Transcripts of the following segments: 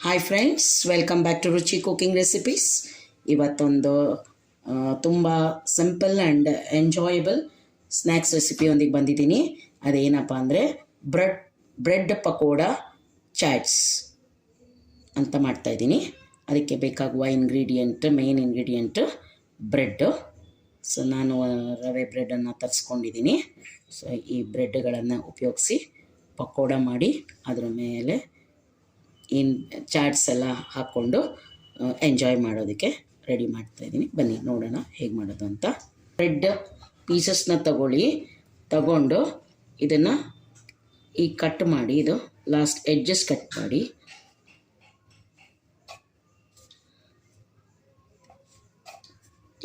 Hi friends, welcome back to Ruchi cooking recipes. ಇವತ್ತೊಂದು ತುಂಬ simple and enjoyable snacks ರೆಸಿಪಿಯೊಂದಿಗೆ ಬಂದಿದ್ದೀನಿ. ಅದೇನಪ್ಪ ಅಂದರೆ ಬ್ರೆಡ್ ಪಕೋಡ ಚಾಟ್ಸ್ ಅಂತ ಮಾಡ್ತಾಯಿದ್ದೀನಿ. ಅದಕ್ಕೆ ಬೇಕಾಗುವ ಮೇನ್ ಇಂಗ್ರೀಡಿಯೆಂಟ್ ಬ್ರೆಡ್ಡು. ಸೊ ನಾನು ರವೆ ಬ್ರೆಡನ್ನು ತರಿಸ್ಕೊಂಡಿದ್ದೀನಿ. ಸೊ ಈ ಬ್ರೆಡ್ಗಳನ್ನು ಉಪಯೋಗಿಸಿ ಪಕೋಡ ಮಾಡಿ ಅದರ ಮೇಲೆ ಚಾಟ್ಸ್ ಎಲ್ಲ ಹಾಕ್ಕೊಂಡು ಎಂಜಾಯ್ ಮಾಡೋದಕ್ಕೆ ರೆಡಿ ಮಾಡ್ತಾಯಿದ್ದೀನಿ. ಬನ್ನಿ ನೋಡೋಣ ಹೇಗೆ ಮಾಡೋದು ಅಂತ. ಬ್ರೆಡ್ ಪೀಸಸ್ನ ತಗೊಂಡು ಇದನ್ನು ಈಗ ಕಟ್ ಮಾಡಿ, ಇದು ಲಾಸ್ಟ್ ಎಡ್ಜಸ್ ಕಟ್ ಮಾಡಿ,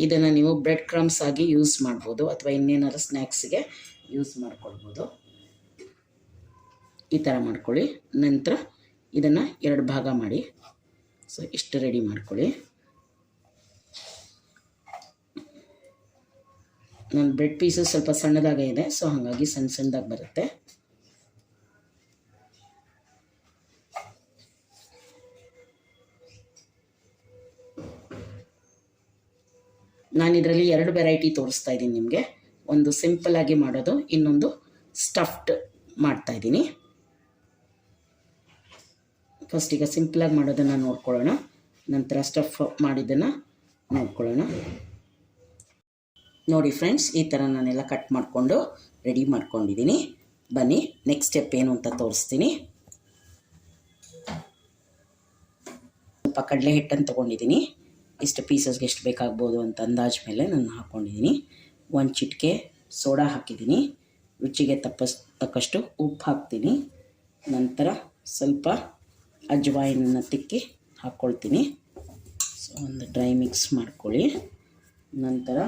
ಇದನ್ನು ನೀವು ಬ್ರೆಡ್ ಕ್ರಮ್ಸ್ ಆಗಿ ಯೂಸ್ ಮಾಡ್ಬೋದು ಅಥವಾ ಇನ್ನೇನಾದ್ರು ಸ್ನ್ಯಾಕ್ಸ್ಗೆ ಯೂಸ್ ಮಾಡ್ಕೊಳ್ಬೋದು. ಈ ಥರ ಮಾಡ್ಕೊಳ್ಳಿ. ನಂತರ ಇದನ್ನು 2 ಭಾಗ ಮಾಡಿ. ಸೊ ಇಷ್ಟು ರೆಡಿ ಮಾಡ್ಕೊಳ್ಳಿ. ನನ್ನ ಬ್ರೆಡ್ ಪೀಸಸ್ ಸ್ವಲ್ಪ ಸಣ್ಣದಾಗೇ ಇದೆ, ಸೊ ಹಾಗಾಗಿ ಸಣ್ಣದಾಗಿ ಬರುತ್ತೆ. ನಾನು ಇದರಲ್ಲಿ 2 ವೆರೈಟಿ ತೋರಿಸ್ತಾ ಇದ್ದೀನಿ ನಿಮಗೆ. ಒಂದು ಸಿಂಪಲ್ಲಾಗಿ ಮಾಡೋದು, ಇನ್ನೊಂದು ಸ್ಟಫ್ಡ್ ಮಾಡ್ತಾಯಿದ್ದೀನಿ. ಫಸ್ಟ್ ಈಗ ಸಿಂಪಲಾಗಿ ಮಾಡೋದನ್ನು ನೋಡ್ಕೊಳ್ಳೋಣ, ನಂತರ ಸ್ಟಫ್ ಮಾಡಿದ್ದನ್ನು ನೋಡ್ಕೊಳ್ಳೋಣ. ನೋಡಿ ಫ್ರೆಂಡ್ಸ್, ಈ ಥರ ನಾನೆಲ್ಲ ಕಟ್ ಮಾಡಿಕೊಂಡು ರೆಡಿ ಮಾಡ್ಕೊಂಡಿದ್ದೀನಿ. ಬನ್ನಿ ನೆಕ್ಸ್ಟ್ ಸ್ಟೆಪ್ ಏನು ಅಂತ ತೋರಿಸ್ತೀನಿ. ಸ್ವಲ್ಪ ಕಡಲೆ ಹಿಟ್ಟನ್ನು ತೊಗೊಂಡಿದ್ದೀನಿ. ಇಷ್ಟು ಪೀಸಸ್ಗೆ ಎಷ್ಟು ಬೇಕಾಗ್ಬೋದು ಅಂತ ಅಂದಾಜು ಮೇಲೆ ನಾನು ಹಾಕ್ಕೊಂಡಿದ್ದೀನಿ. 1 ಚಿಟಿಕೆ ಸೋಡಾ ಹಾಕಿದ್ದೀನಿ. ರುಚಿಗೆ ತಕ್ಕಷ್ಟು ಉಪ್ಪು ಹಾಕ್ತೀನಿ. ನಂತರ ಸ್ವಲ್ಪ ಅಜ್ವಾಯಿನನ್ನು ತಿಕ್ಕಿ ಹಾಕ್ಕೊಳ್ತೀನಿ. ಸೊ ಒಂದು ಡ್ರೈ ಮಿಕ್ಸ್ ಮಾಡ್ಕೊಳ್ಳಿ. ನಂತರ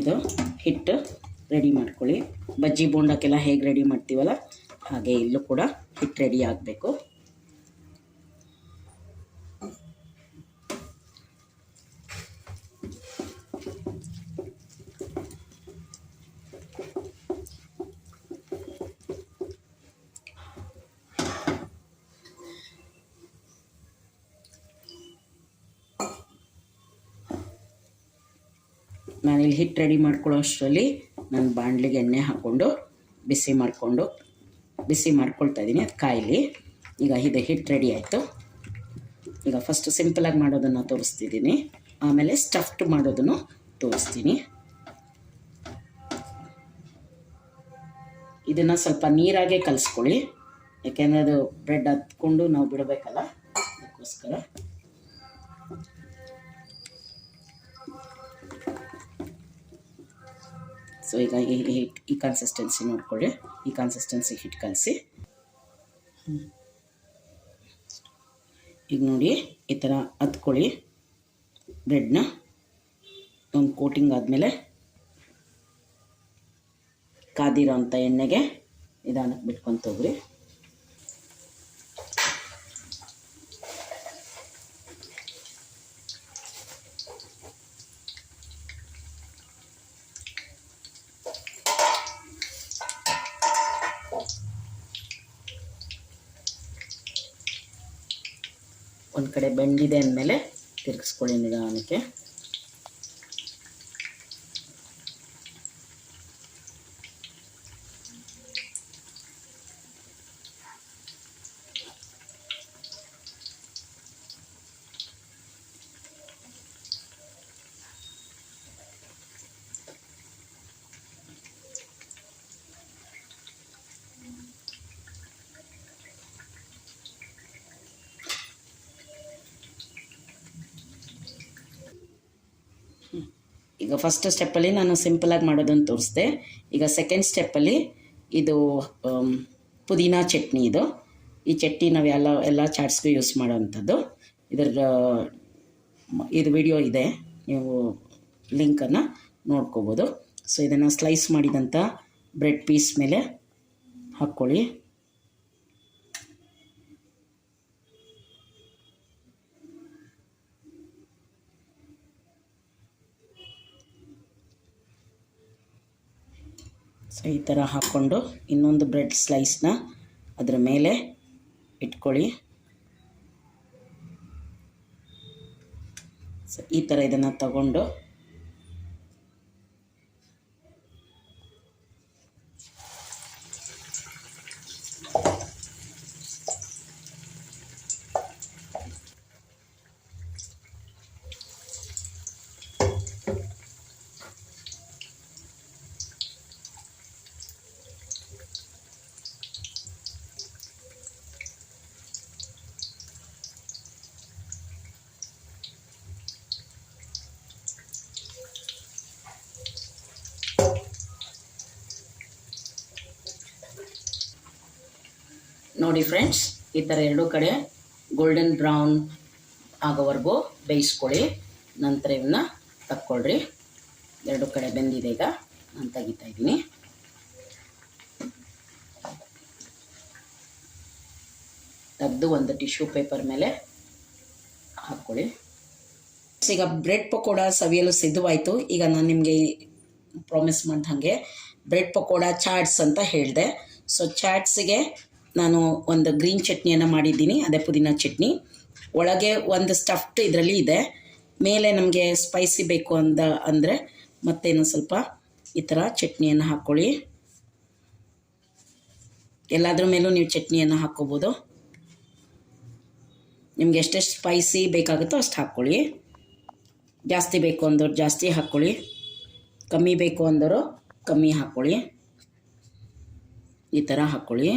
ಇದು ಹಿಟ್ಟು ರೆಡಿ ಮಾಡ್ಕೊಳ್ಳಿ. ಬಜ್ಜಿ ಬೋಂಡಕ್ಕೆಲ್ಲ ಹೇಗೆ ರೆಡಿ ಮಾಡ್ತೀವಲ್ಲ ಹಾಗೆ ಇಲ್ಲೂ ಕೂಡ ಹಿಟ್ಟು ರೆಡಿ ಆಗಬೇಕು. ನಾನಿಲ್ಲಿ ಹಿಟ್ಟು ರೆಡಿ ಮಾಡ್ಕೊಳ್ಳೋ ಅಷ್ಟರಲ್ಲಿ ನಾನು ಬಾಣಲಿಗೆ ಎಣ್ಣೆ ಹಾಕ್ಕೊಂಡು ಬಿಸಿ ಮಾಡ್ಕೊಳ್ತಾ ಇದ್ದೀನಿ. ಅದು ಕಾಯಿಲಿ. ಈಗ ಇದು ಹಿಟ್ಟು ರೆಡಿ ಆಯಿತು. ಈಗ ಫಸ್ಟ್ ಸಿಂಪಲಾಗಿ ಮಾಡೋದನ್ನು ತೋರಿಸ್ತಿದ್ದೀನಿ, ಆಮೇಲೆ ಸ್ಟಫ್ಡ್ ಮಾಡೋದನ್ನು ತೋರಿಸ್ತೀನಿ. ಇದನ್ನು ಸ್ವಲ್ಪ ನೀರಾಗೆ ಕಲಿಸ್ಕೊಳ್ಳಿ, ಯಾಕೆಂದರೆ ಅದು ಬ್ರೆಡ್ ಹತ್ಕೊಂಡು ನಾವು ಬಿಡಬೇಕಲ್ಲ, ಅದಕ್ಕೋಸ್ಕರ. ಸೊ ಈಗ ಈ ಕನ್ಸಿಸ್ಟೆನ್ಸಿ ನೋಡ್ಕೊಳ್ಳಿ. ಈ ಕನ್ಸಿಸ್ಟೆನ್ಸಿ ಹಿಟ್ಟು ಕಲಸಿ. ಈಗ ನೋಡಿ, ಈ ಥರ ಹತ್ಕೊಳ್ಳಿ ಬ್ರೆಡ್ನ. ಒಂದು ಕೋಟಿಂಗ್ ಆದಮೇಲೆ ಕಾದಿರೋ ಅಂಥ ಎಣ್ಣೆಗೆ ನಿಧಾನಕ್ಕೆ ಬಿಟ್ಕೊತ ಹೋಗ್ರಿ. ಒಂದು ಕಡೆ ಬೆಂದಿದೆ ಅಂದಮೇಲೆ ತಿರುಗಿಸ್ಕೊಳ್ಳಿ ನಿಧಾನಕ್ಕೆ. ಈಗ ಫಸ್ಟ್ ಸ್ಟೆಪ್ಪಲ್ಲಿ ನಾನು ಸಿಂಪಲಾಗಿ ಮಾಡೋದನ್ನು ತೋರಿಸ್ದೆ. ಈಗ ಸೆಕೆಂಡ್ ಸ್ಟೆಪ್ಪಲ್ಲಿ ಇದು ಪುದೀನಾ ಚಟ್ನಿ. ಈ ಚಟ್ನಿ ನಾವು ಎಲ್ಲ ಚಾಟ್ಸ್ಗೂ ಯೂಸ್ ಮಾಡೋವಂಥದ್ದು. ಇದು ವಿಡಿಯೋ ಇದೆ, ನೀವು ಲಿಂಕನ್ನು ನೋಡ್ಕೋಬೋದು. ಸೊ ಇದನ್ನು ಸ್ಲೈಸ್ ಮಾಡಿದಂಥ ಬ್ರೆಡ್ ಪೀಸ್ ಮೇಲೆ ಹಾಕ್ಕೊಳ್ಳಿ. ಸೊ ಈ ಥರ ಹಾಕ್ಕೊಂಡು ಇನ್ನೊಂದು ಬ್ರೆಡ್ ಸ್ಲೈಸ್ನ ಅದರ ಮೇಲೆ ಇಟ್ಕೊಳ್ಳಿ. ಸೊ ಈ ಥರ ಇದನ್ನು ತಗೊಂಡು ನೋಡಿ ಫ್ರೆಂಡ್ಸ್, ಈ ಥರ ಎರಡೂ ಕಡೆ ಗೋಲ್ಡನ್ ಬ್ರೌನ್ ಆಗೋವರೆಗೂ ಬೇಯಿಸ್ಕೊಳ್ಳಿ. ನಂತರ ಇವನ್ನ ತಕ್ಕೊಳ್ರಿ. ಎರಡೂ ಕಡೆ ಬೆಂದಿದೆ. ಈಗ ನಾನು ತೆಗಿತಾ ಇದ್ದೀನಿ. ತೆಗೆದು ಒಂದು ಟಿಶ್ಯೂ ಪೇಪರ್ ಮೇಲೆ ಹಾಕ್ಕೊಳ್ಳಿ. ಈಗ ಬ್ರೆಡ್ ಪಕೋಡ ಸವಿಯಲು ಸಿದ್ಧವಾಯಿತು. ಈಗ ನಾನು ನಿಮಗೆ ಪ್ರಾಮಿಸ್ ಮಾಡಿದ ಹಾಗೆ ಬ್ರೆಡ್ ಪಕೋಡ ಚಾಟ್ಸ್ ಅಂತ ಹೇಳಿದೆ. ಸೊ ಚಾಟ್ಸಿಗೆ ನಾನು ಒಂದು ಗ್ರೀನ್ ಚಟ್ನಿಯನ್ನು ಮಾಡಿದ್ದೀನಿ, ಅದೇ ಪುದೀನ ಚಟ್ನಿ. ಒಳಗೆ ಒಂದು ಸ್ಟಫ್ಡ್ ಇದರಲ್ಲಿ ಇದೆ. ಮೇಲೆ ನಮಗೆ ಸ್ಪೈಸಿ ಬೇಕು ಅಂದರೆ ಮತ್ತೇನು ಸ್ವಲ್ಪ ಈ ಥರ ಚಟ್ನಿಯನ್ನು ಹಾಕ್ಕೊಳ್ಳಿ. ಎಲ್ಲಾದ್ರ ಮೇಲೂ ನೀವು ಚಟ್ನಿಯನ್ನು ಹಾಕ್ಕೋಬೋದು. ನಿಮ್ಗೆ ಎಷ್ಟೆಷ್ಟು ಸ್ಪೈಸಿ ಬೇಕಾಗುತ್ತೋ ಅಷ್ಟು ಹಾಕ್ಕೊಳ್ಳಿ. ಜಾಸ್ತಿ ಬೇಕು ಅಂದವ್ರು ಜಾಸ್ತಿ ಹಾಕ್ಕೊಳ್ಳಿ, ಕಮ್ಮಿ ಬೇಕು ಅಂದವರು ಕಮ್ಮಿ ಹಾಕ್ಕೊಳ್ಳಿ. ಈ ಥರ ಹಾಕ್ಕೊಳ್ಳಿ.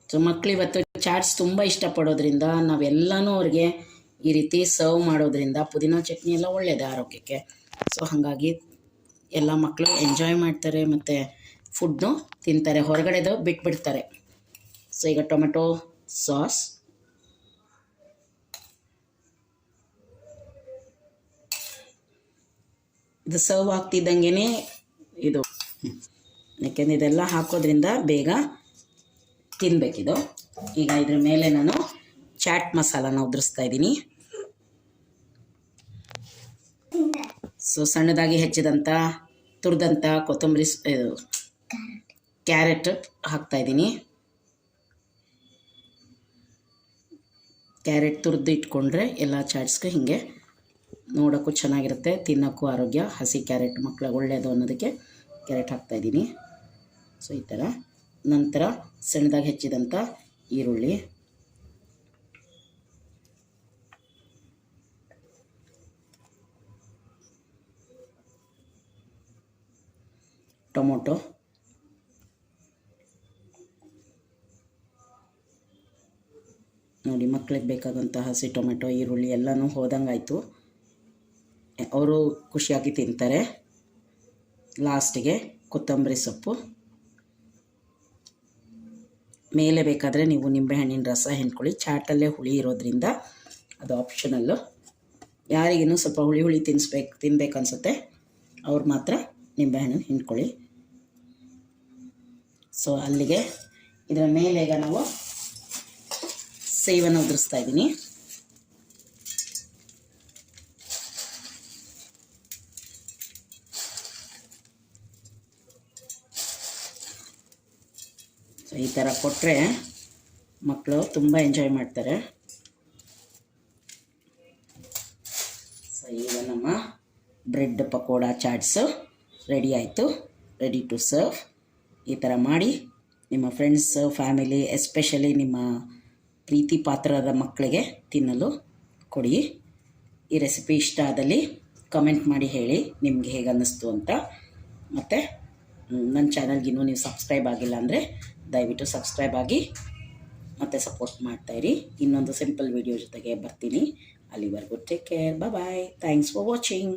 ಸೊ ಮಕ್ಕಳು ಇವತ್ತು ಚಾಟ್ಸ್ ತುಂಬ ಇಷ್ಟಪಡೋದ್ರಿಂದ ನಾವೆಲ್ಲನೂ ಅವ್ರಿಗೆ ಈ ರೀತಿ ಸರ್ವ್ ಮಾಡೋದ್ರಿಂದ ಪುದೀನ ಚಟ್ನಿ ಎಲ್ಲ ಒಳ್ಳೆಯದು ಆರೋಗ್ಯಕ್ಕೆ. ಸೊ ಹಾಗಾಗಿ ಎಲ್ಲ ಮಕ್ಕಳು ಎಂಜಾಯ್ ಮಾಡ್ತಾರೆ ಮತ್ತು ಫುಡ್ನು ತಿಂತಾರೆ, ಹೊರಗಡೆದು ಬಿಟ್ಬಿಡ್ತಾರೆ. ಸೊ ಈಗ ಟೊಮೆಟೊ ಸಾಸ್, ಇದು ಸರ್ವ್ ಆಗ್ತಿದ್ದಂಗೆ ಇದು, ಯಾಕೆಂದರೆ ಇದೆಲ್ಲ ಹಾಕೋದ್ರಿಂದ ಬೇಗ ತಿನ್ನಬೇಕಿದು. ಈಗ ಇದ್ರ ಮೇಲೆ ನಾನು ಚಾಟ್ ಮಸಾಲಾನ ಉದುರಿಸ್ತಾ ಇದ್ದೀನಿ. ಸೊ ಸಣ್ಣದಾಗಿ ಹೆಚ್ಚಿದಂಥ ತುರಿದಂಥ ಕೊತ್ತಂಬರಿ, ಕ್ಯಾರೆಟ್ ಹಾಕ್ತಾಯಿದ್ದೀನಿ. ಕ್ಯಾರೆಟ್ ತುರಿದು ಇಟ್ಕೊಂಡ್ರೆ ಎಲ್ಲ ಚಾಟ್ಸ್ಗೂ ಹೀಗೆ ನೋಡೋಕ್ಕೂ ಚೆನ್ನಾಗಿರುತ್ತೆ, ತಿನ್ನೋಕ್ಕೂ ಆರೋಗ್ಯ. ಹಸಿ ಕ್ಯಾರೆಟ್ ಮಕ್ಕಳಿಗೆ ಒಳ್ಳೆಯದು ಅನ್ನೋದಕ್ಕೆ ಕ್ಯಾರೆಟ್ ಹಾಕ್ತಾಯಿದ್ದೀನಿ. ಸೊ ಈ ಥರ. ನಂತರ ಸಣ್ಣದಾಗಿ ಹೆಚ್ಚಿದಂಥ ಈರುಳ್ಳಿ, ಟೊಮೊಟೊ, ನೋಡಿ ಮಕ್ಕಳಿಗೆ ಬೇಕಾದಂಥ ಹಸಿ ಟೊಮೆಟೊ ಈರುಳ್ಳಿ ಎಲ್ಲನೂ ಹೋದಂಗಾಯಿತು. ಅವರು ಖುಷಿಯಾಗಿ ತಿಂತಾರೆ. ಲಾಸ್ಟಿಗೆ ಕೊತ್ತಂಬರಿ ಸೊಪ್ಪು. ಮೇಲೆ ಬೇಕಾದರೆ ನೀವು ನಿಂಬೆಹಣ್ಣಿನ ರಸ ಹಿಂಡ್ಕೊಳ್ಳಿ. ಚಾಟಲ್ಲೇ ಹುಳಿ ಇರೋದ್ರಿಂದ ಅದು ಆಪ್ಷನಲ್ಲು. ಯಾರಿಗಿನ್ನೂ ಸ್ವಲ್ಪ ಹುಳಿ ಹುಳಿ ತಿನ್ಬೇಕು ಅನಿಸುತ್ತೆ ಅವ್ರು ಮಾತ್ರ ನಿಂಬೆಹಣ್ಣನ್ನು ಹಿಂಡ್ಕೊಳ್ಳಿ. ಸೊ ಅಲ್ಲಿಗೆ ಇದರ ಮೇಲೆ ಈಗ ನಾವು ಸೇವನ್ನು ಉದುರಿಸ್ತಾ ಇದ್ದೀನಿ. ಸೊ ಈ ಥರ ಕೊಟ್ಟರೆ ಮಕ್ಕಳು ತುಂಬ ಎಂಜಾಯ್ ಮಾಡ್ತಾರೆ. ಸೊ ಈಗ ನಮ್ಮ ಬ್ರೆಡ್ ಪಕೋಡ ಚಾಟ್ಸು ರೆಡಿ ಆಯಿತು, ರೆಡಿ ಟು ಸರ್ವ್. ಈ ಥರ ಮಾಡಿ ನಿಮ್ಮ ಫ್ರೆಂಡ್ಸ್, ಫ್ಯಾಮಿಲಿ, ಎಸ್ಪೆಷಲಿ ನಿಮ್ಮ ಪ್ರೀತಿ ಪಾತ್ರದ ಮಕ್ಕಳಿಗೆ ತಿನ್ನಲು ಕೊಡಿ. ಈ ರೆಸಿಪಿ ಇಷ್ಟ ಆದಲ್ಲಿ ಕಮೆಂಟ್ ಮಾಡಿ ಹೇಳಿ ನಿಮಗೆ ಹೇಗೆ ಅನ್ನಿಸ್ತು ಅಂತ. ಮತ್ತು ನನ್ನ ಚಾನಲ್ಗೆ ಇನ್ನೂ ನೀವು ಸಬ್ಸ್ಕ್ರೈಬ್ ಆಗಿಲ್ಲ ಅಂದರೆ ದಯವಿಟ್ಟು ಸಬ್ಸ್ಕ್ರೈಬ್ ಆಗಿ ಮತ್ತು ಸಪೋರ್ಟ್ ಮಾಡ್ತಾಯಿರಿ. ಇನ್ನೊಂದು ಸಿಂಪಲ್ ವೀಡಿಯೋ ಜೊತೆಗೆ ಬರ್ತೀನಿ. ಅಲ್ಲಿವರೆಗೂ take care, bye. Thanks for watching.